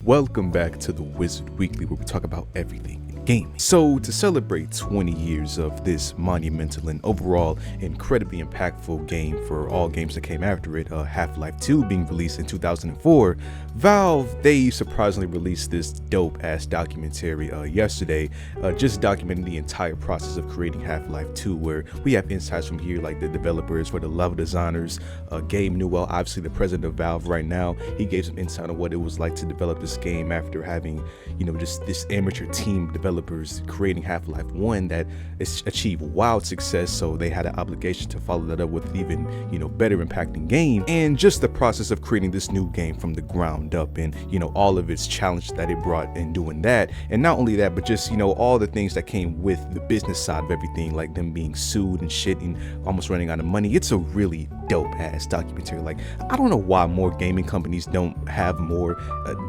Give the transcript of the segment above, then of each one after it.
Welcome back to the Wizard Weekly, where we talk about everything in gaming. So to celebrate 20 years of this monumental and overall incredibly impactful game for all games that came after it, Half-Life 2 being released in 2004, Valve, they surprisingly released this dope ass documentary yesterday, just documenting the entire process of creating Half-Life 2, where we have insights from here like the developers, for the level designers, Gabe Newell, obviously the president of Valve right now. He gave some insight on what it was like to develop this game after having, just this amateur team of developers creating Half-Life 1 that achieved wild success, so they had an obligation to follow that up with an even, better impacting game, and just the process of creating this new game from the ground up, and all of its challenge that it brought in doing that. And not only that, but just all the things that came with the business side of everything, like them being sued and shit and almost running out of money. It's a really dope ass documentary. Like, I don't know why more gaming companies don't have more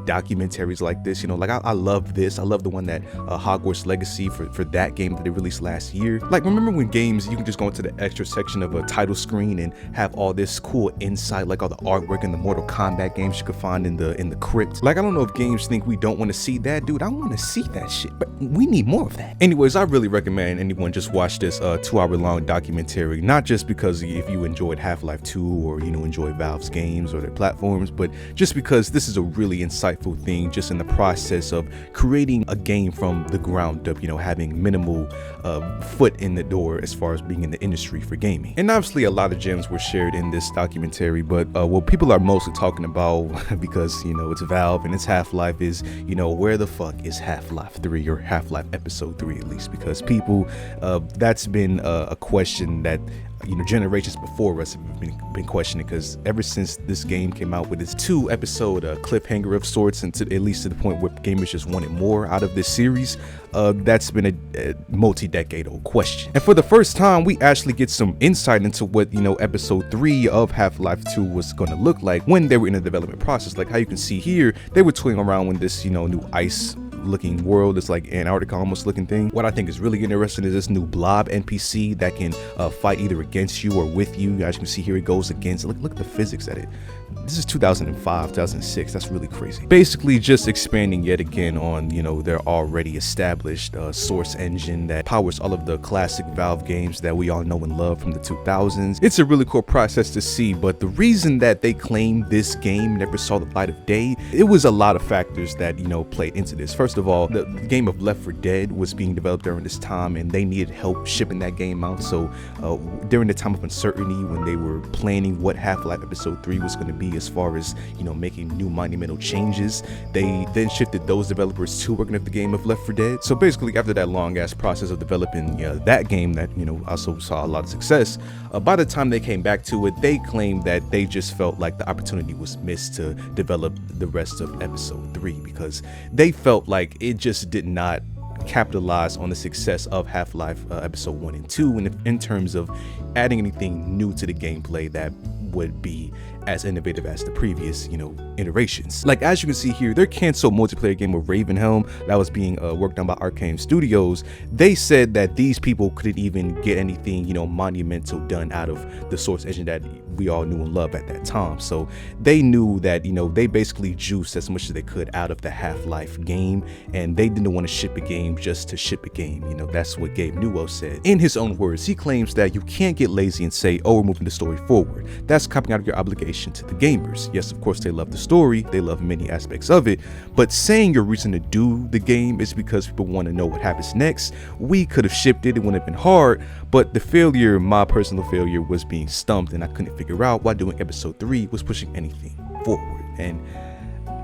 documentaries like this. I love this. I love the one that Hogwarts Legacy for that game that they released last year. Like, remember when games you can just go into the extra section of a title screen and have all this cool insight, like all the artwork in the Mortal Kombat games you could find in the crypt. Like, I don't know if games think we don't want to see that. Dude, I want to see that shit, but we need more of that. Anyways, I really recommend anyone just watch this 2-hour-long documentary, not just because if you enjoyed Half-Life 2 or enjoy Valve's games or their platforms, but just because this is a really insightful thing just in the process of creating a game from the ground up, having minimal foot in the door as far as being in the industry for gaming. And obviously a lot of gems were shared in this documentary, but what people are mostly talking about, because it's Valve and it's Half-Life, is where the fuck is Half-Life 3, or Half-Life episode 3 at least, because people, that's been a question that generations before us have been questioning, because ever since this game came out with its 2-episode cliffhanger of sorts, and at least to the point where gamers just wanted more out of this series, that's been a multi-decade old question. And for the first time, we actually get some insight into what episode 3 of Half-Life 2 was going to look like when they were in the development process. Like how you can see here, they were toying around with this new ice looking world. It's like Antarctica almost looking thing. What I think is really interesting is this new blob NPC that can fight either against you or with you. As you can see here, it goes against, look at the physics at it. This is 2005, 2006. That's really crazy. Basically just expanding yet again on their already established source engine that powers all of the classic Valve games that we all know and love from the 2000s. It's a really cool process to see, but the reason that they claim this game never saw the light of day, it was a lot of factors that played into this. First of all, the game of Left 4 Dead was being developed during this time, and they needed help shipping that game out. So during the time of uncertainty, when they were planning what Half-Life episode 3 was going to be as far as making new monumental changes, they then shifted those developers to working at the game of Left 4 Dead. So basically, after that long ass process of developing that game that also saw a lot of success, by the time they came back to it, they claimed that they just felt like the opportunity was missed to develop the rest of episode 3, because they felt like it just did not capitalize on the success of Half-Life episode 1 and 2 in terms of adding anything new to the gameplay that would be as innovative as the previous iterations. Like, as you can see here, their canceled multiplayer game of Ravenhelm that was being worked on by Arcane Studios, they said that these people couldn't even get anything monumental done out of the source engine that we all knew and loved at that time. So they knew that they basically juiced as much as they could out of the Half-Life game, and they didn't want to ship a game just to ship a game. That's what Gabe Newell said. In his own words, he claims that you can't get lazy and say, oh, we're moving the story forward. That's copying out of your obligation to the gamers. Yes, of course, they love the story, they love many aspects of it, but saying your reason to do the game is because people want to know what happens next. We could have shipped it wouldn't have been hard, but the failure, my personal failure, was being stumped, and I couldn't figure out why doing episode 3 was pushing anything forward. And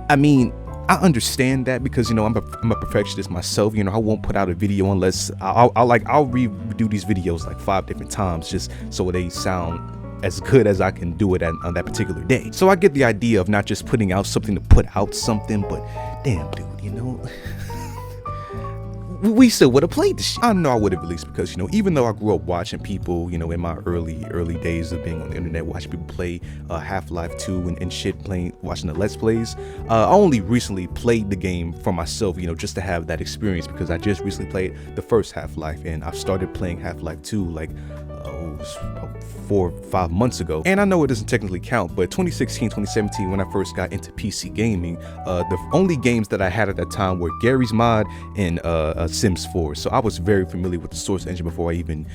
I mean, I understand that, because I'm a perfectionist myself. I won't put out a video unless I'll redo these videos like 5 different times just so they sound as good as I can do it on that particular day. So I get the idea of not just putting out something to put out something, but damn, dude, we still would have played the shit. I know I would have, at least, because even though I grew up watching people in my early days of being on the internet, watching people play Half-Life 2 and shit, watching the Let's Plays, I only recently played the game for myself, just to have that experience, because I just recently played the first Half-Life, and I've started playing Half-Life 2 like was about 4 or 5 months ago. And I know it doesn't technically count, but 2016, 2017, when I first got into PC gaming, the only games that I had at that time were Garry's Mod and Sims 4. So I was very familiar with the source engine before I even,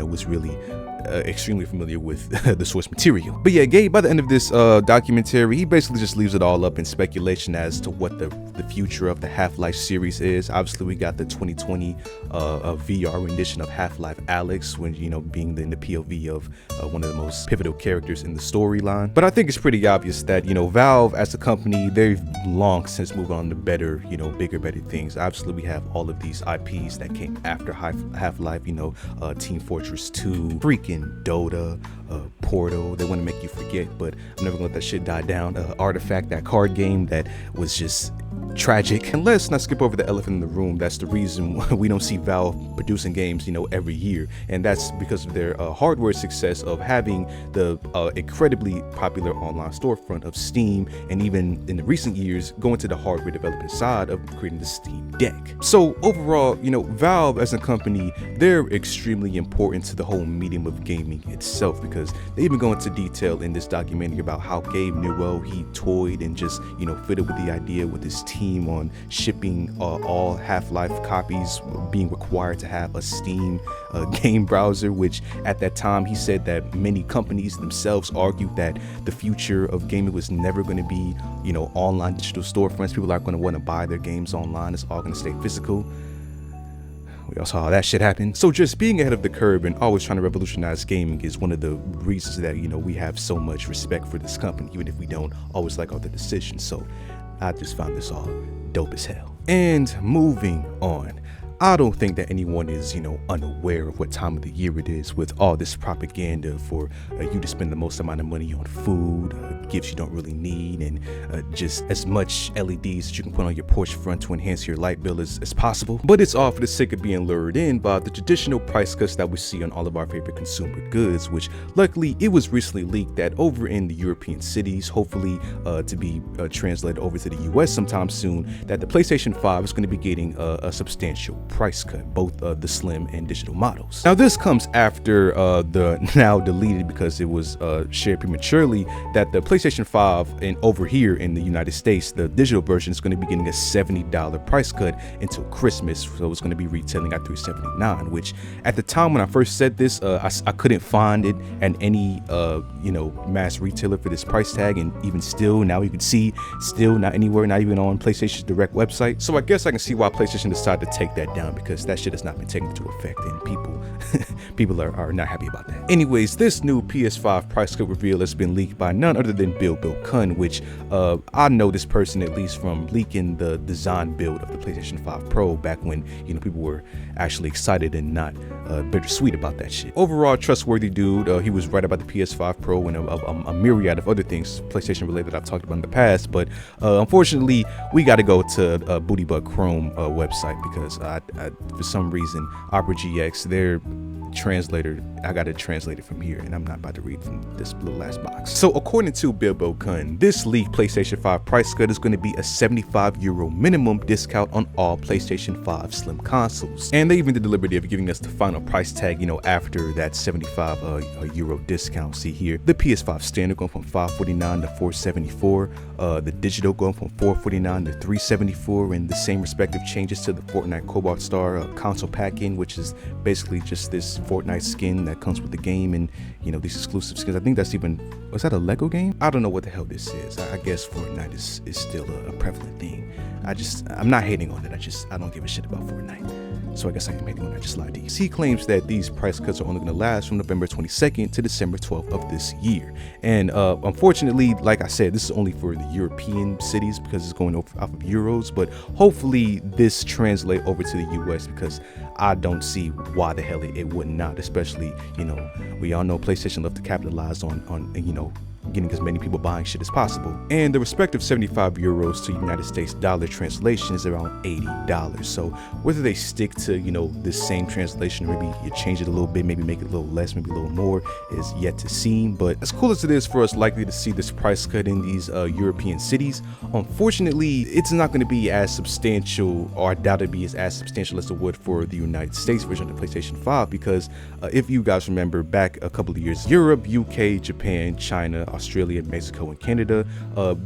was really extremely familiar with the source material. But yeah, Gabe, by the end of this documentary, he basically just leaves it all up in speculation as to what the future of the Half-Life series is. Obviously, we got the 2020 VR rendition of Half-Life Alyx, when being in the POV of one of the most pivotal characters in the storyline. But I think it's pretty obvious that Valve as a company, they've long since moved on to better, bigger, better things. Obviously, we have all of these IPs that came after Half-Life, Team Fortress 2, freaking Dota, Portal. They want to make you forget, but I'm never gonna let that shit die down. Artifact, that card game that was just tragic. And let's not skip over the elephant in the room. That's the reason we don't see Valve producing games, every year, and that's because of their hardware success of having the incredibly popular online storefront of Steam, and even in the recent years going to the hardware development side of creating the Steam Deck. So overall, Valve as a company, they're extremely important to the whole medium of gaming itself, because they even go into detail in this documentary about how 𝐂𝐻𝐿, he toyed and just fitted with the idea with his team on shipping all Half-Life copies being required to have a Steam game browser, which at that time he said that many companies themselves argued that the future of gaming was never going to be online digital storefronts. People aren't going to want to buy their games online. It's all going to stay physical. We all saw how that shit happened. So just being ahead of the curve and always trying to revolutionize gaming is one of the reasons that we have so much respect for this company, even if we don't always like all the decisions. So I just found this all dope as hell. And moving on, I don't think that anyone is, unaware of what time of the year it is, with all this propaganda for you to spend the most amount of money on food, gifts you don't really need, and just as much LEDs that you can put on your porch front to enhance your light bill as possible. But it's all for the sake of being lured in by the traditional price cuts that we see on all of our favorite consumer goods, which luckily it was recently leaked that over in the European cities, hopefully to be translated over to the US sometime soon, that the PlayStation 5 is going to be getting a substantial price cut, both the slim and digital models. Now this comes after the now deleted, because it was shared prematurely, that the PlayStation 5 and over here in the United States, the digital version is going to be getting a $70 price cut until Christmas. So it's going to be retailing at $379, which at the time when I first said this, I couldn't find it at any mass retailer for this price tag, and even still now you can see still not anywhere, not even on PlayStation's direct website. So I guess I can see why PlayStation decided to take that down, because that shit has not been taken into effect, and people are not happy about that. Anyways, this new PS5 price cut reveal has been leaked by none other than 𝐵𝐿, which I know this person at least from leaking the design build of the PlayStation 5 Pro back when people were actually excited and not bittersweet about that shit. Overall, trustworthy dude. He was right about the PS5 Pro and a myriad of other things PlayStation related that I've talked about in the past, but unfortunately we got to go to Bootybug Chrome website, because for some reason Opera GX, their translator, I got to translate it from here, and I'm not about to read from this little last box. So according to 𝐵𝐿, this leaked PlayStation 5 price cut is going to be a €75 minimum discount on all PlayStation 5 Slim consoles, and they even did the liberty of giving us the final price tag after that €75 discount. See here, the PS5 standard going from $549 to $474, the digital going from $449 to $374, and the same respective changes to the Fortnite Cobalt Star console pack-in, which is basically just this Fortnite skin that comes with the game, and these exclusive skins. I think that's even, was that a Lego game? I don't know what the hell this is. I guess Fortnite is still a prevalent thing. I'm not hating on it. I don't give a shit about Fortnite. So I guess I am hating on it. I just lied to you. He claims that these price cuts are only going to last from November 22nd to December 12th of this year. And unfortunately, like I said, this is only for the European cities because it's going off of euros, but hopefully this translate over to the US, because I don't see why the hell it would not, especially, we all know PlayStation love to capitalize on getting as many people buying shit as possible. And the respective 75 euros to United States dollar translation is around $80. So whether they stick to, you know, this same translation, or maybe you change it a little bit, maybe make it a little less, maybe a little more, is yet to see. But as cool as it is for us likely to see this price cut in these European cities, unfortunately, it's not going to be as substantial, or I doubt it'd be as substantial as it would for the United States version of the PlayStation 5, because if you guys remember back a couple of years, Europe, UK, Japan, China, Australia, Mexico, and Canada,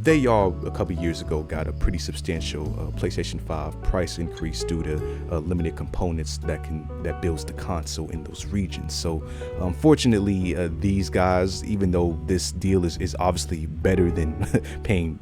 they all a couple of years ago got a pretty substantial PlayStation 5 price increase due to limited components that builds the console in those regions. So unfortunately, these guys, even though this deal is obviously better than paying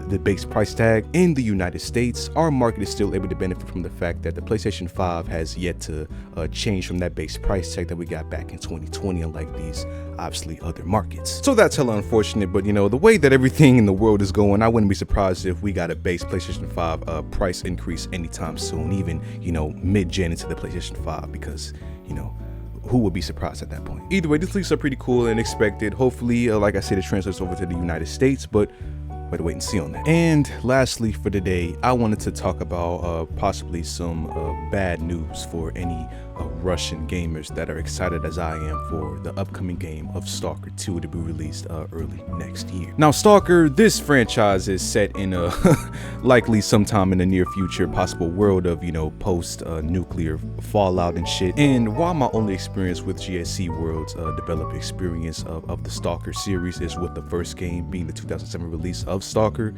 the base price tag in the United States, our market is still able to benefit from the fact that the PlayStation 5 has yet to change from that base price tag that we got back in 2020, unlike these obviously other markets. So that's hella unfortunate, but you know, the way that everything in the world is going, I wouldn't be surprised if we got a base PlayStation 5 price increase anytime soon, even, you know, mid-gen into the PlayStation 5, because, you know, who would be surprised at that point? Either way, these leaks are pretty cool and expected. Hopefully, like I said, it translates over to the United States, but to wait and see on that. And lastly for today, I wanted to talk about possibly some bad news for any Russian gamers that are excited as I am for the upcoming game of Stalker 2 to be released early next year. Now, Stalker, this franchise is set in a likely sometime in the near future possible world of, you know, post-nuclear fallout and shit. And while my only experience with GSC World's developed experience of the Stalker series is with the first game being the 2007 release of Stalker,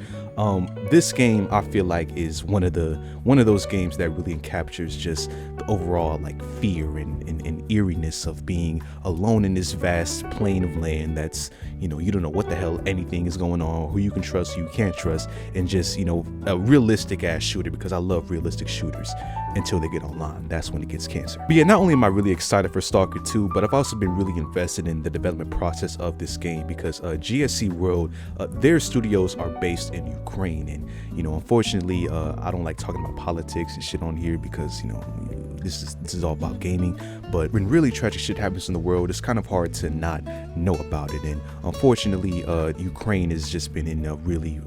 this game I feel like is one of those games that really captures just the overall like fear and eeriness of being alone in this vast plain of land that's, you know, you don't know what the hell anything is going on, who you can trust, who you can't trust, and just, you know, a realistic ass shooter, because I love realistic shooters until they get online. That's when it gets cancer. But yeah, not only am I really excited for Stalker 2, but I've also been really invested in the development process of this game, because GSC World, their studios are based in Ukraine, and, you know, unfortunately, I don't like talking about politics and shit on here because, you know, this is all about gaming, but when really tragic shit happens in the world, it's kind of hard to not know about it. And unfortunately, Ukraine has just been in a really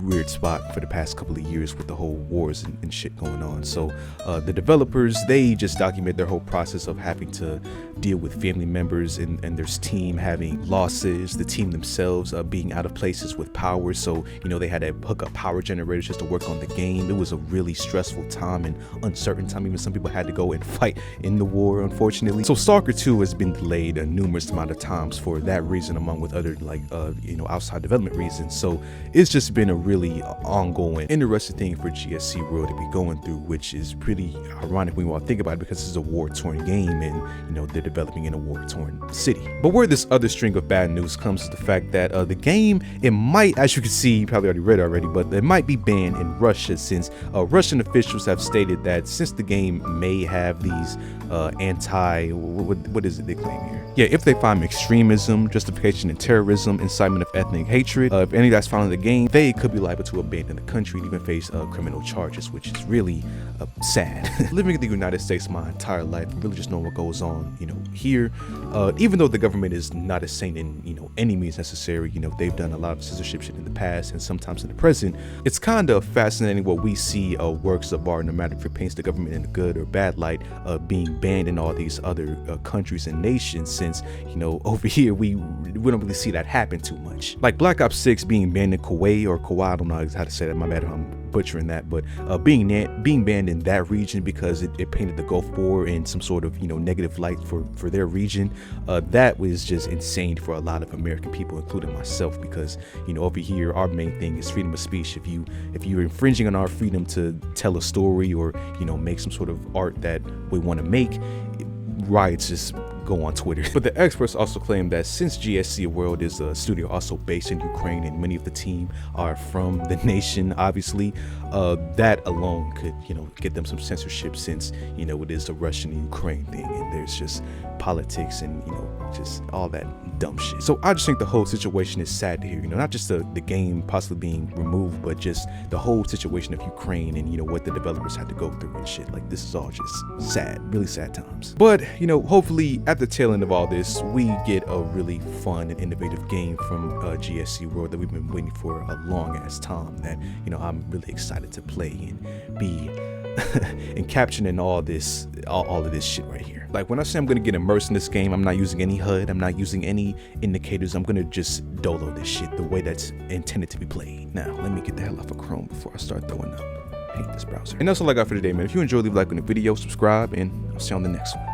weird spot for the past couple of years with the whole wars and shit going on. So the developers, they just document their whole process of having to deal with family members and their team having losses, the team themselves being out of places with power. So, you know, they had to hook up power generators just to work on the game. It was a really stressful time and uncertain time. Even some people had to go and fight in the war, unfortunately. So Stalker 2 has been delayed a numerous amount of times for that reason, among with other like you know, outside development reasons. So it's just been a really ongoing, interesting thing for GSC World to be going through, which is pretty ironic when you all think about it, because this is a war-torn game and, you know, they're developing in a war-torn city. But where this other string of bad news comes is the fact that the game, it might, as you can see, you probably already read it already, but it might be banned in Russia, since Russian officials have stated that since the game may have these what is it they claim here? Yeah, if they find extremism, justification in terrorism, incitement of ethnic hatred, if any of that's found in the game, they could be liable to abandon the country and even face criminal charges, which is really sad. Living in the United States my entire life, really just knowing what goes on, you know, here, even though the government is not a saint in, you know, any means necessary, you know, they've done a lot of censorship shit in the past and sometimes in the present. It's kind of fascinating what we see works of art, no matter if it paints the government in a good or bad light, being banned in all these other countries and nations, since, you know, over here we don't really see that happen too much. Like Black Ops 6 being banned in Kuwait or Kauai, I don't know how to say that, my bad if I'm butchering that, but being banned in that region because it painted the Gulf War in some sort of, you know, negative light for their region, that was just insane for a lot of American people, including myself, because, you know, over here our main thing is freedom of speech. If you're infringing on our freedom to tell a story or, you know, make some sort of art that we want to make, riots just go on Twitter. But the experts also claim that since GSC World is a studio also based in Ukraine and many of the team are from the nation, obviously, that alone could, you know, get them some censorship, since, you know, it is a Russian and Ukraine thing and there's just politics and, you know, just all that dumb shit. So I just think the whole situation is sad to hear, you know, not just the game possibly being removed, but just the whole situation of Ukraine and, you know, what the developers had to go through and shit. Like, this is all just sad, really sad times. But, you know, hopefully at at the tail end of all this, we get a really fun and innovative game from GSC World that we've been waiting for a long ass time, that, you know, I'm really excited to play and be and capturing all of this shit right here. Like, when I say I'm gonna get immersed in this game, I'm not using any HUD, I'm not using any indicators, I'm gonna just dolo this shit the way that's intended to be played. Now, let me get the hell off of Chrome before I start throwing up. I hate this browser. And that's all I got for today, man. If you enjoyed, leave a like on the video, subscribe, and I'll see you on the next one.